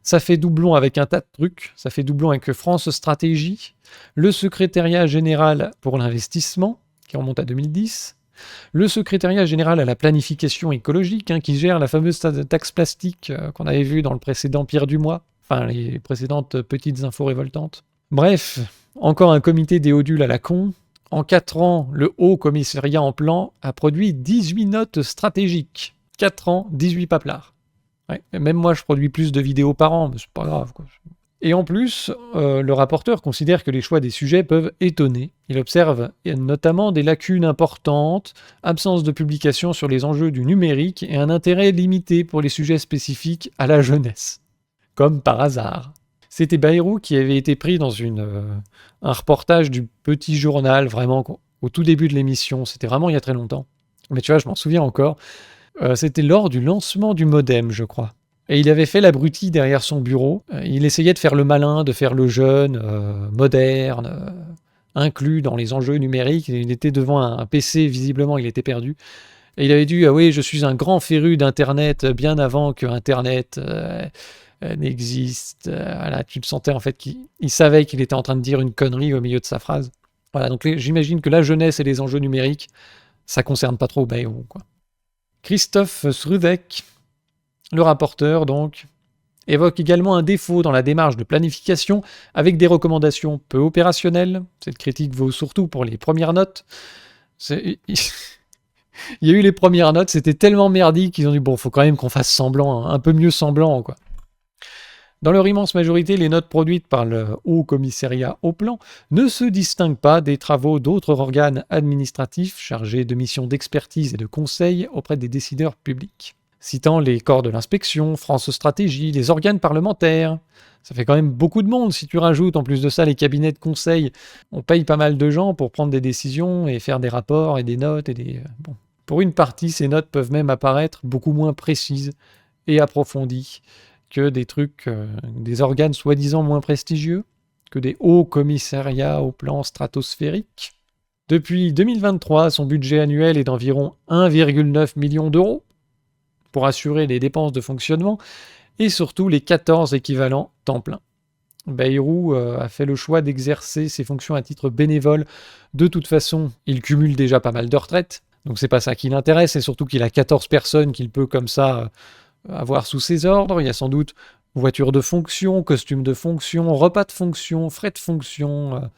Ça fait doublon avec un tas de trucs. Ça fait doublon avec France Stratégie, le secrétariat général pour l'investissement, qui remonte à 2010, le secrétariat général à la planification écologique, qui gère la fameuse taxe plastique qu'on avait vue dans le précédent Pierre du mois, enfin les précédentes petites infos révoltantes. Bref, encore un comité d'éodule à la con. En 4 ans, le Haut Commissariat en plan a produit 18 notes stratégiques. 4 ans, 18 paplards. Ouais, même moi, je produis plus de vidéos par an, mais c'est pas grave, quoi. Et en plus, le rapporteur considère que les choix des sujets peuvent étonner. Il observe notamment des lacunes importantes, absence de publication sur les enjeux du numérique et un intérêt limité pour les sujets spécifiques à la jeunesse. Comme par hasard. C'était Bayrou qui avait été pris dans un reportage du Petit Journal, vraiment au tout début de l'émission. C'était vraiment il y a très longtemps. Mais tu vois, je m'en souviens encore. C'était lors du lancement du modem, je crois. Et il avait fait l'abruti derrière son bureau. Il essayait de faire le malin, de faire le jeune, moderne, inclus dans les enjeux numériques. Il était devant un PC, visiblement, il était perdu. Et il avait dit « Ah oui, je suis un grand féru d'Internet, bien avant que Internet n'existe. » Voilà, tu le sentais, en fait, qu'il savait qu'il était en train de dire une connerie au milieu de sa phrase. Voilà, donc j'imagine que la jeunesse et les enjeux numériques, ça concerne pas trop Bayrou, quoi. Christophe Sruvec, le rapporteur, donc, évoque également un défaut dans la démarche de planification avec des recommandations peu opérationnelles. Cette critique vaut surtout pour les premières notes. Il y a eu les premières notes, c'était tellement merdique qu'ils ont dit « Bon, faut quand même qu'on fasse semblant, un peu mieux semblant, quoi ». Dans leur immense majorité, les notes produites par le Haut Commissariat au plan ne se distinguent pas des travaux d'autres organes administratifs chargés de missions d'expertise et de conseil auprès des décideurs publics. Citant les corps de l'inspection, France Stratégie, les organes parlementaires. Ça fait quand même beaucoup de monde si tu rajoutes en plus de ça les cabinets de conseil. On paye pas mal de gens pour prendre des décisions et faire des rapports et des notes. Bon. Pour une partie, ces notes peuvent même apparaître beaucoup moins précises et approfondies que des trucs, des organes soi-disant moins prestigieux, que des hauts commissariats au plan stratosphérique. Depuis 2023, son budget annuel est d'environ 1,9 million d'euros pour assurer les dépenses de fonctionnement et surtout les 14 équivalents temps plein. Bayrou a fait le choix d'exercer ses fonctions à titre bénévole. De toute façon, il cumule déjà pas mal de retraites, donc c'est pas ça qui l'intéresse, c'est surtout qu'il a 14 personnes qu'il peut comme ça avoir sous ses ordres. Il y a sans doute voiture de fonction, costume de fonction, repas de fonction, frais de fonction,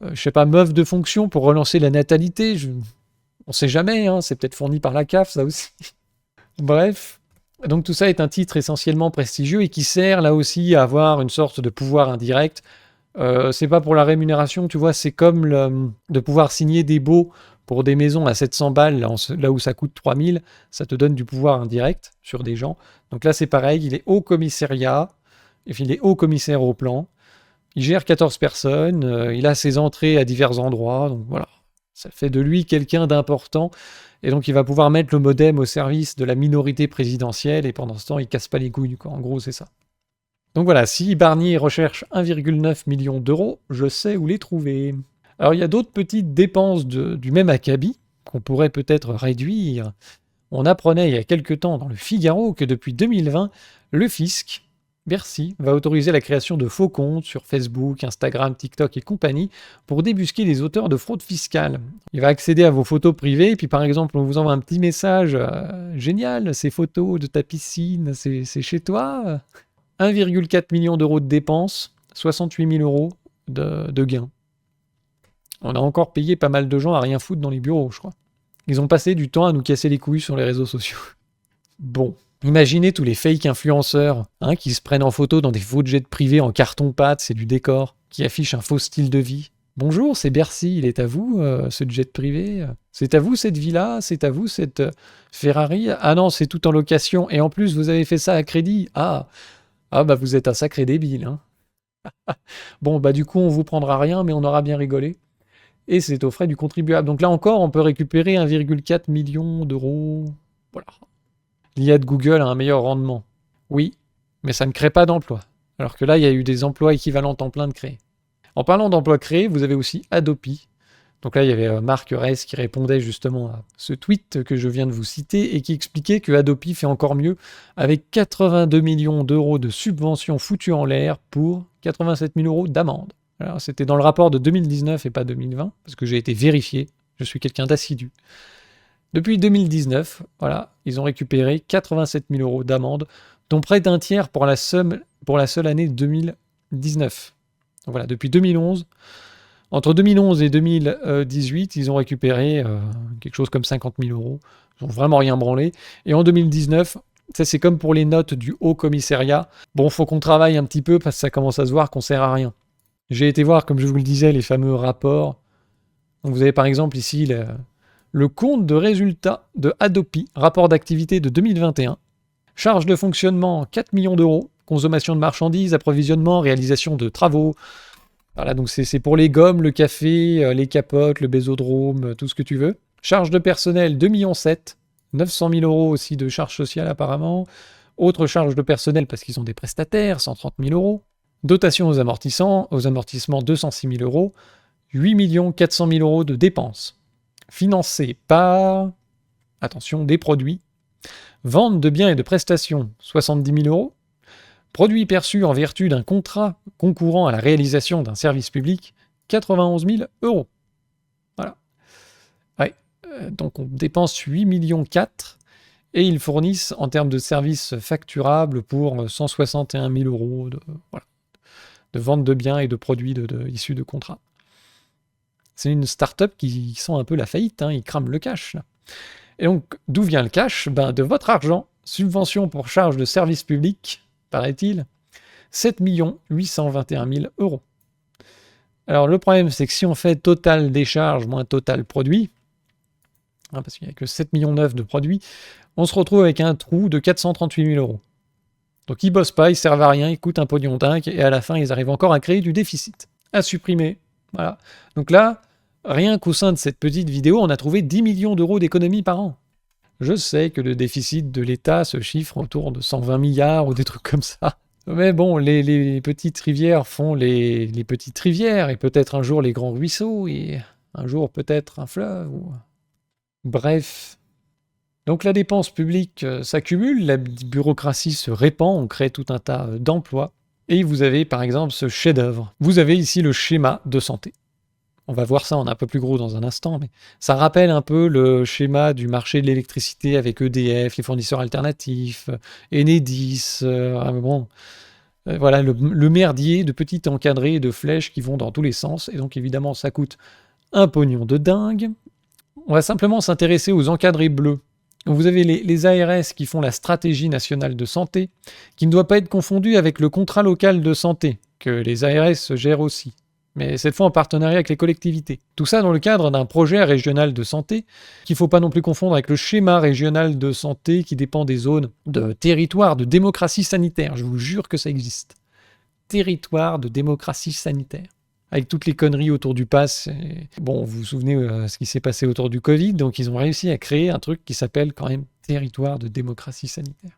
je sais pas, meuf de fonction pour relancer la natalité. On sait jamais, c'est peut-être fourni par la CAF, ça aussi. Bref, donc tout ça est un titre essentiellement prestigieux et qui sert là aussi à avoir une sorte de pouvoir indirect. C'est pas pour la rémunération, tu vois, c'est comme de pouvoir signer des baux pour des maisons à 700 balles, là où ça coûte 3000, ça te donne du pouvoir indirect sur des gens. Donc là, c'est pareil, il est haut commissariat, et puis il est haut commissaire au plan, il gère 14 personnes, il a ses entrées à divers endroits, donc voilà, ça fait de lui quelqu'un d'important, et donc il va pouvoir mettre le modem au service de la minorité présidentielle, et pendant ce temps, il casse pas les couilles, quoi. En gros, c'est ça. Donc voilà, si Barnier recherche 1,9 million d'euros, je sais où les trouver. Alors il y a d'autres petites dépenses du même acabit qu'on pourrait peut-être réduire. On apprenait il y a quelque temps dans le Figaro que depuis 2020, le fisc, Bercy, va autoriser la création de faux comptes sur Facebook, Instagram, TikTok et compagnie pour débusquer les auteurs de fraude fiscale. Il va accéder à vos photos privées, puis par exemple on vous envoie un petit message génial, ces photos de ta piscine, c'est chez toi. 1,4 million d'euros de dépenses, 68 000 euros de gains. On a encore payé pas mal de gens à rien foutre dans les bureaux, je crois. Ils ont passé du temps à nous casser les couilles sur les réseaux sociaux. Bon, imaginez tous les fake influenceurs qui se prennent en photo dans des faux jets privés en carton-pâte, c'est du décor, qui affichent un faux style de vie. Bonjour, c'est Bercy, il est à vous ce jet privé? C'est à vous cette villa? C'est à vous cette Ferrari? Ah non, c'est tout en location, et en plus vous avez fait ça à crédit. Ah bah vous êtes un sacré débile. Bon, bah du coup on vous prendra rien, mais on aura bien rigolé. Et c'est aux frais du contribuable. Donc là encore, on peut récupérer 1,4 million d'euros. Voilà. L'IA de Google a un meilleur rendement. Oui, mais ça ne crée pas d'emplois. Alors que là, il y a eu des emplois équivalents temps plein de créés. En parlant d'emplois créés, vous avez aussi Adopi. Donc là, il y avait Marc Ress qui répondait justement à ce tweet que je viens de vous citer et qui expliquait que Adopi fait encore mieux avec 82 millions d'euros de subventions foutues en l'air pour 87 000 euros d'amende. Alors c'était dans le rapport de 2019 et pas 2020, parce que j'ai été vérifié, je suis quelqu'un d'assidu. Depuis 2019, voilà, ils ont récupéré 87 000 euros d'amende, dont près d'un tiers pour la seule année 2019. Donc voilà, depuis 2011, entre 2011 et 2018, ils ont récupéré quelque chose comme 50 000 euros. Ils n'ont vraiment rien branlé. Et en 2019, ça c'est comme pour les notes du Haut Commissariat. Bon, faut qu'on travaille un petit peu parce que ça commence à se voir qu'on sert à rien. J'ai été voir, comme je vous le disais, les fameux rapports. Donc vous avez par exemple ici le compte de résultats de Adopi, rapport d'activité de 2021. Charge de fonctionnement 4 millions d'euros. Consommation de marchandises, approvisionnement, réalisation de travaux. Voilà, donc c'est pour les gommes, le café, les capotes, le bésodrome, tout ce que tu veux. Charge de personnel 2,7 millions. 900 000 euros aussi de charges sociales apparemment. Autre charge de personnel parce qu'ils ont des prestataires, 130 000 euros. Dotation aux amortissements 206 000 euros. 8 400 000 euros de dépenses. Financées par, attention, des produits. Vente de biens et de prestations, 70 000 euros. Produits perçus en vertu d'un contrat concourant à la réalisation d'un service public, 91 000 euros. Voilà. Ouais. Donc on dépense 8,4 millions et ils fournissent en termes de services facturables pour 161 000 euros de vente de biens et de produits issus de contrats. C'est une start-up qui sent un peu la faillite, hein, ils crament le cash. Là. Et donc, d'où vient le cash ? De votre argent, subvention pour charges de service public, paraît-il, 7 821 000 euros. Alors le problème, c'est que si on fait total des charges moins total produit, hein, parce qu'il n'y a que 7,9 millions de produits, on se retrouve avec un trou de 438 000 euros. Donc ils bossent pas, ils servent à rien, ils coûtent un pognon dingue, et à la fin, ils arrivent encore à créer du déficit, à supprimer. Voilà. Donc là, rien qu'au sein de cette petite vidéo, on a trouvé 10 millions d'euros d'économies par an. Je sais que le déficit de l'État se chiffre autour de 120 milliards ou des trucs comme ça. Mais bon, les petites rivières font les petites rivières, et peut-être un jour les grands ruisseaux, et un jour peut-être un fleuve. Bref. Donc la dépense publique s'accumule, la bureaucratie se répand, on crée tout un tas d'emplois. Et vous avez par exemple ce chef-d'œuvre. Vous avez ici le schéma de santé. On va voir ça en un peu plus gros dans un instant, mais ça rappelle un peu le schéma du marché de l'électricité avec EDF, les fournisseurs alternatifs, Enedis, voilà, le merdier de petits encadrés de flèches qui vont dans tous les sens, et donc évidemment ça coûte un pognon de dingue. On va simplement s'intéresser aux encadrés bleus. Vous avez les ARS qui font la stratégie nationale de santé, qui ne doit pas être confondue avec le contrat local de santé, que les ARS gèrent aussi, mais cette fois en partenariat avec les collectivités. Tout ça dans le cadre d'un projet régional de santé, qu'il ne faut pas non plus confondre avec le schéma régional de santé qui dépend des zones de territoire de démocratie sanitaire. Je vous jure que ça existe. Territoire de démocratie sanitaire. Avec toutes les conneries autour du pass. Bon, vous vous souvenez ce qui s'est passé autour du Covid, donc ils ont réussi à créer un truc qui s'appelle quand même territoire de démocratie sanitaire.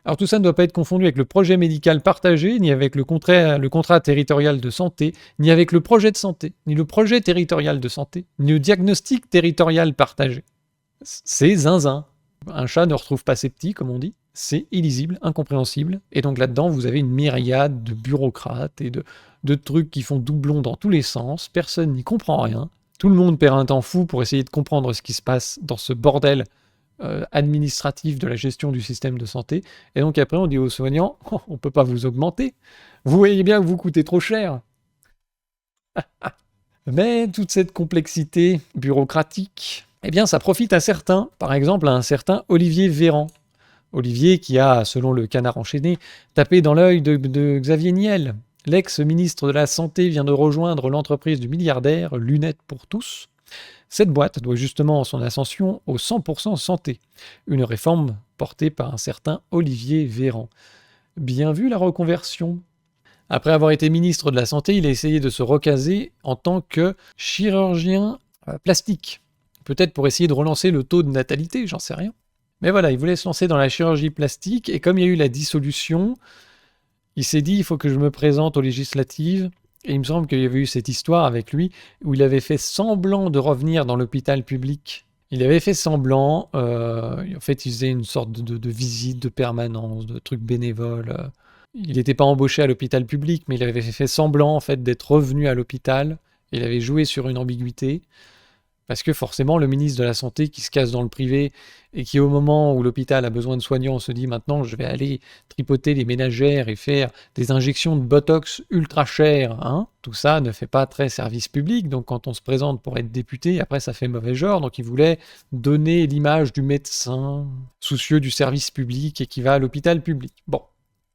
Alors tout ça ne doit pas être confondu avec le projet médical partagé, ni avec le contrat territorial de santé, ni avec le projet de santé, ni le projet territorial de santé, ni le diagnostic territorial partagé. C'est zinzin. Un chat ne retrouve pas ses petits, comme on dit. C'est illisible, incompréhensible. Et donc là-dedans, vous avez une myriade de bureaucrates et de trucs qui font doublon dans tous les sens. Personne n'y comprend rien. Tout le monde perd un temps fou pour essayer de comprendre ce qui se passe dans ce bordel administratif de la gestion du système de santé. Et donc après, on dit aux soignants, oh, on ne peut pas vous augmenter. Vous voyez bien que vous coûtez trop cher. Mais toute cette complexité bureaucratique, eh bien, ça profite à certains. Par exemple, à un certain Olivier Véran. Olivier qui a, selon le Canard enchaîné, tapé dans l'œil de Xavier Niel. L'ex-ministre de la Santé vient de rejoindre l'entreprise du milliardaire Lunettes pour tous. Cette boîte doit justement son ascension au 100% santé, une réforme portée par un certain Olivier Véran. Bien vu la reconversion. Après avoir été ministre de la Santé, il a essayé de se recaser en tant que chirurgien plastique. Peut-être pour essayer de relancer le taux de natalité, j'en sais rien. Mais voilà, il voulait se lancer dans la chirurgie plastique, et comme il y a eu la dissolution, il s'est dit, il faut que je me présente aux législatives, Et il me semble qu'il y avait eu cette histoire avec lui où il avait fait semblant de revenir dans l'hôpital public. Il avait fait semblant, en fait, il faisait une sorte de visite de permanence, de trucs bénévoles. Il n'était pas embauché à l'hôpital public, mais il avait fait semblant en fait d'être revenu à l'hôpital. Il avait joué sur une ambiguïté. Parce que forcément, le ministre de la Santé qui se casse dans le privé et qui, au moment où l'hôpital a besoin de soignants, se dit maintenant je vais aller tripoter les ménagères et faire des injections de Botox ultra chères, hein, tout ça ne fait pas très service public. Donc quand on se présente pour être député, après ça fait mauvais genre. Donc il voulait donner l'image du médecin soucieux du service public et qui va à l'hôpital public. Bon.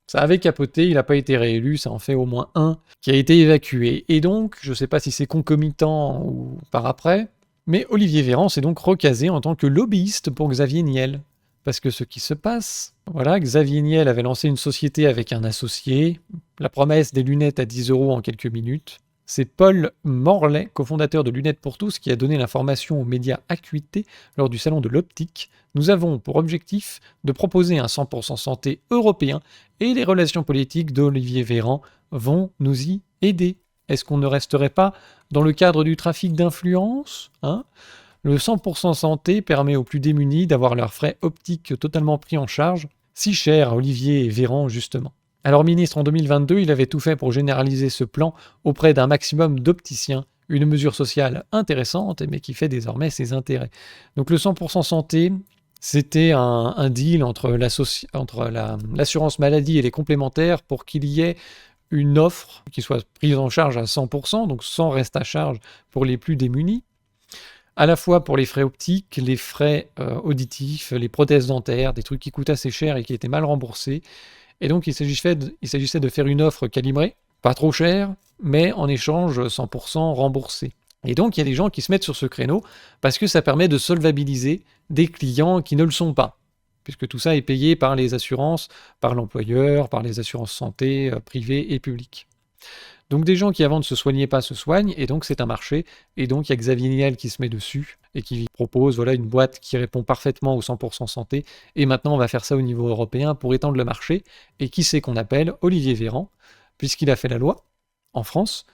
Ça avait capoté, il n'a pas été réélu, ça en fait au moins un qui a été évacué. Et donc, je ne sais pas si c'est concomitant ou par après, mais Olivier Véran s'est donc recasé en tant que lobbyiste pour Xavier Niel. Parce que ce qui se passe, voilà, Xavier Niel avait lancé une société avec un associé, la promesse des lunettes à 10 € en quelques minutes. C'est Paul Morlet, cofondateur de Lunettes pour tous, qui a donné l'information aux médias Acuité lors du salon de l'optique. Nous avons pour objectif de proposer un 100% santé européen et les relations politiques d'Olivier Véran vont nous y aider. Est-ce qu'on ne resterait pas dans le cadre du trafic d'influence, hein ? Le 100% santé permet aux plus démunis d'avoir leurs frais optiques totalement pris en charge, si cher à Olivier Véran justement. Alors ministre, en 2022, il avait tout fait pour généraliser ce plan auprès d'un maximum d'opticiens, une mesure sociale intéressante, mais qui fait désormais ses intérêts. Donc le 100% santé, c'était un deal entre l'assurance maladie et les complémentaires pour qu'il y ait une offre qui soit prise en charge à 100%, donc sans reste à charge pour les plus démunis, à la fois pour les frais optiques, les frais auditifs, les prothèses dentaires, des trucs qui coûtent assez cher et qui étaient mal remboursés. Et donc il s'agissait de faire une offre calibrée, pas trop chère, mais en échange 100% remboursé. Et donc il y a des gens qui se mettent sur ce créneau parce que ça permet de solvabiliser des clients qui ne le sont pas, puisque tout ça est payé par les assurances, par l'employeur, par les assurances santé privées et publiques. Donc des gens qui avant ne se soignaient pas se soignent, et donc c'est un marché, et donc il y a Xavier Niel qui se met dessus, et qui propose voilà, une boîte qui répond parfaitement au 100% santé, et maintenant on va faire ça au niveau européen pour étendre le marché, et qui c'est qu'on appelle Olivier Véran, puisqu'il a fait la loi en France,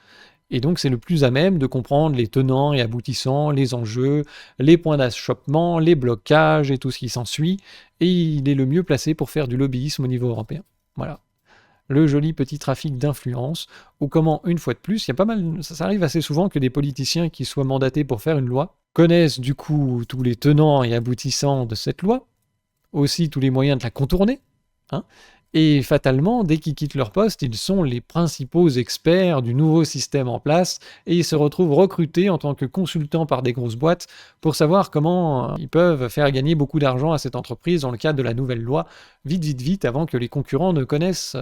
et donc c'est le plus à même de comprendre les tenants et aboutissants, les enjeux, les points d'achoppement, les blocages et tout ce qui s'ensuit, et il est le mieux placé pour faire du lobbyisme au niveau européen. Voilà. Le joli petit trafic d'influence, ou comment, une fois de plus, il y a pas mal, ça arrive assez souvent que des politiciens qui soient mandatés pour faire une loi connaissent du coup tous les tenants et aboutissants de cette loi, aussi tous les moyens de la contourner, hein, et fatalement, dès qu'ils quittent leur poste, ils sont les principaux experts du nouveau système en place, et ils se retrouvent recrutés en tant que consultants par des grosses boîtes pour savoir comment ils peuvent faire gagner beaucoup d'argent à cette entreprise dans le cadre de la nouvelle loi, vite, avant que les concurrents ne connaissent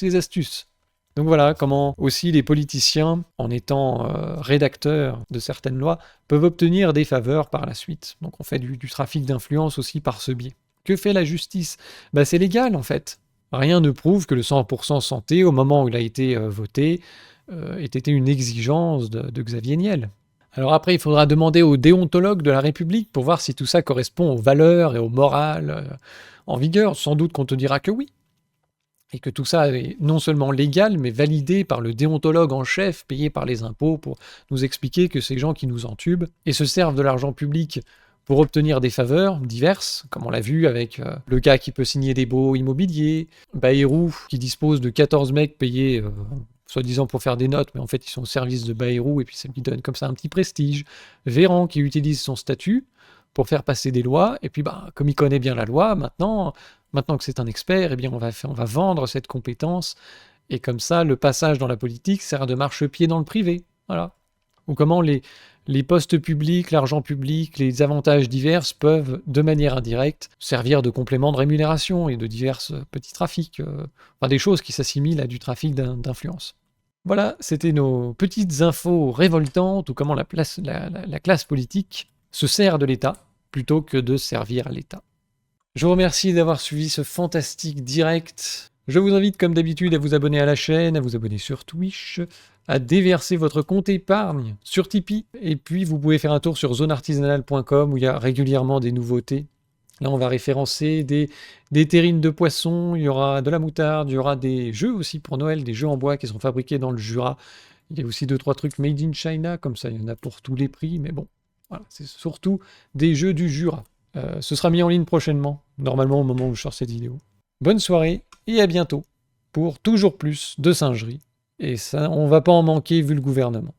les astuces. Donc voilà comment aussi les politiciens, en étant rédacteurs de certaines lois, peuvent obtenir des faveurs par la suite. Donc on fait du trafic d'influence aussi par ce biais. Que fait la justice ? C'est légal en fait. Rien ne prouve que le 100% santé, au moment où il a été voté, ait été une exigence de Xavier Niel. Alors après, il faudra demander aux déontologues de la République pour voir si tout ça correspond aux valeurs et aux morales en vigueur. Sans doute qu'on te dira que oui. Et que tout ça est non seulement légal, mais validé par le déontologue en chef, payé par les impôts, pour nous expliquer que ces gens qui nous entubent et se servent de l'argent public pour obtenir des faveurs diverses, comme on l'a vu avec le gars qui peut signer des baux immobiliers, Bayrou qui dispose de 14 mecs payés soi-disant pour faire des notes, mais en fait ils sont au service de Bayrou et puis ça lui donne comme ça un petit prestige, Véran qui utilise son statut pour faire passer des lois, et puis comme il connaît bien la loi, maintenant que c'est un expert, eh bien on va vendre cette compétence, et comme ça le passage dans la politique sert de marchepied dans le privé, voilà. Ou comment les postes publics, l'argent public, les avantages divers peuvent, de manière indirecte, servir de complément de rémunération et de divers petits trafics, des choses qui s'assimilent à du trafic d'influence. Voilà, c'était nos petites infos révoltantes, ou comment la classe politique se sert de l'État plutôt que de servir à l'État. Je vous remercie d'avoir suivi ce fantastique direct. Je vous invite comme d'habitude à vous abonner à la chaîne, à vous abonner sur Twitch, à déverser votre compte épargne sur Tipeee. Et puis vous pouvez faire un tour sur zoneartisanale.com où il y a régulièrement des nouveautés. Là on va référencer des terrines de poissons, il y aura de la moutarde, il y aura des jeux aussi pour Noël, des jeux en bois qui sont fabriqués dans le Jura. Il y a aussi 2-3 trucs made in China, comme ça, il y en a pour tous les prix, mais bon, voilà, c'est surtout des jeux du Jura. Ce sera mis en ligne prochainement, normalement au moment où je sors cette vidéo. Bonne soirée et à bientôt pour toujours plus de singerie. Et ça, on va pas en manquer vu le gouvernement.